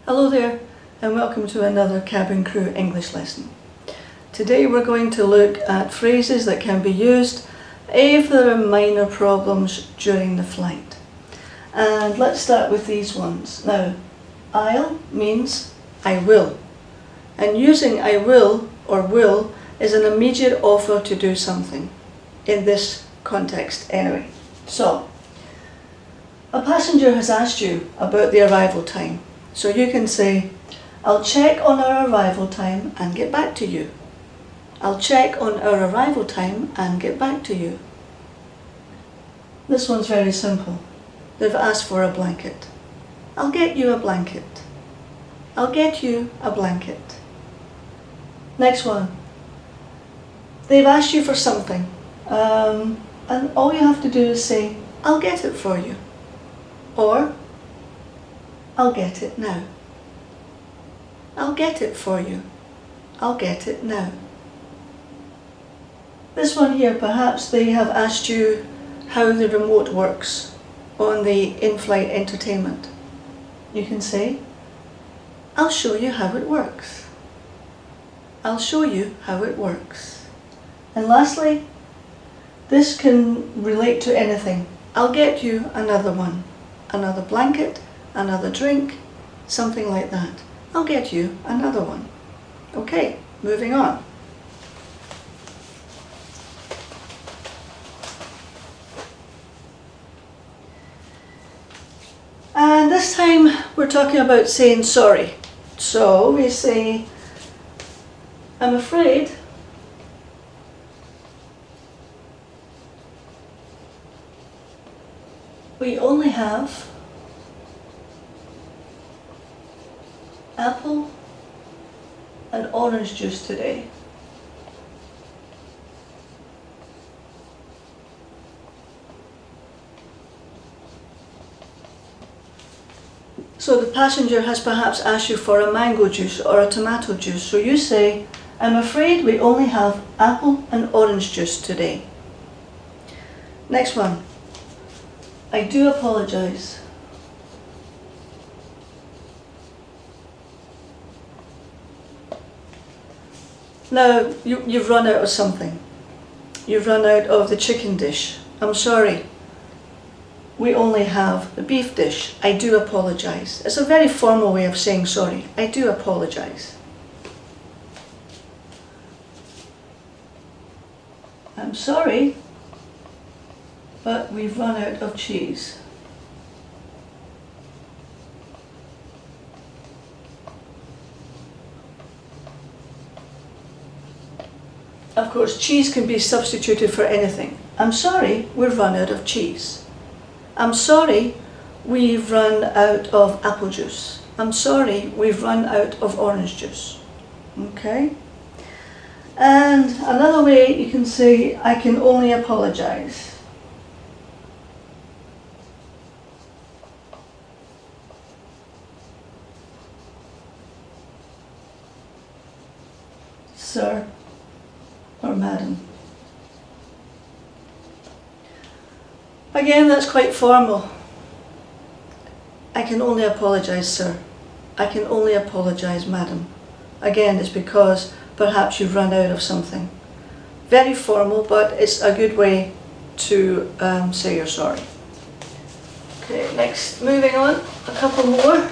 Hello there and welcome to another cabin crew English lesson. Today we're going to look at phrases that can be used if there are minor problems during the flight. And let's start with these ones. Now, I'll means I will. And using I will or will is an immediate offer to do something in this context anyway. So, a passenger has asked you about the arrival time. So you can say, I'll check on our arrival time and get back to you. I'll check on our arrival time and get back to you. This one's very simple. They've asked for a blanket. I'll get you a blanket. I'll get you a blanket. Next one. They've asked you for something. And all you have to do is say, I'll get it for you. Or, I'll get it now. I'll get it for you. I'll get it now. This one here, perhaps they have asked you how the remote works on the in-flight entertainment. You can say, I'll show you how it works. I'll show you how it works. And lastly, this can relate to anything. I'll get you another one. Another blanket, another drink, something like that. I'll get you another one. Okay, moving on. And this time we're talking about saying sorry. So we say, I'm afraid we only have apple and orange juice today. So the passenger has perhaps asked you for a mango juice or a tomato juice. So you say, I'm afraid we only have apple and orange juice today. Next one. I do apologise. Now, you've run out of something. You've run out of the chicken dish. I'm sorry. We only have the beef dish. I do apologise. It's a very formal way of saying sorry. I do apologise. I'm sorry, but we've run out of cheese. Of course, cheese can be substituted for anything. I'm sorry, we've run out of cheese. I'm sorry, we've run out of apple juice. I'm sorry, we've run out of orange juice. Okay? And another way you can say, I can only apologise. Sir or madam. Again, that's quite formal. I can only apologise, sir. I can only apologise, madam. Again, it's because perhaps you've run out of something. Very formal, but it's a good way to say you're sorry. Okay, next, moving on, a couple more.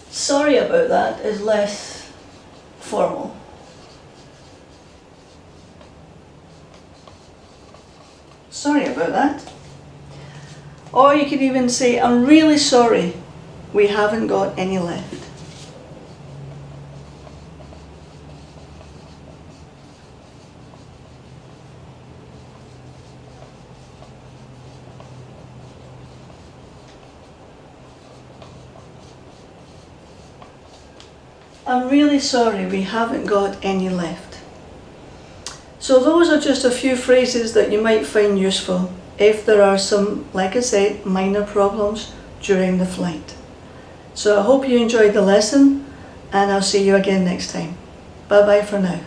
Sorry about that is less formal. Sorry about that. Or you could even say, I'm really sorry, we haven't got any left. I'm really sorry, we haven't got any left. So those are just a few phrases that you might find useful if there are some, like I said, minor problems during the flight. So I hope you enjoyed the lesson and I'll see you again next time. Bye bye for now.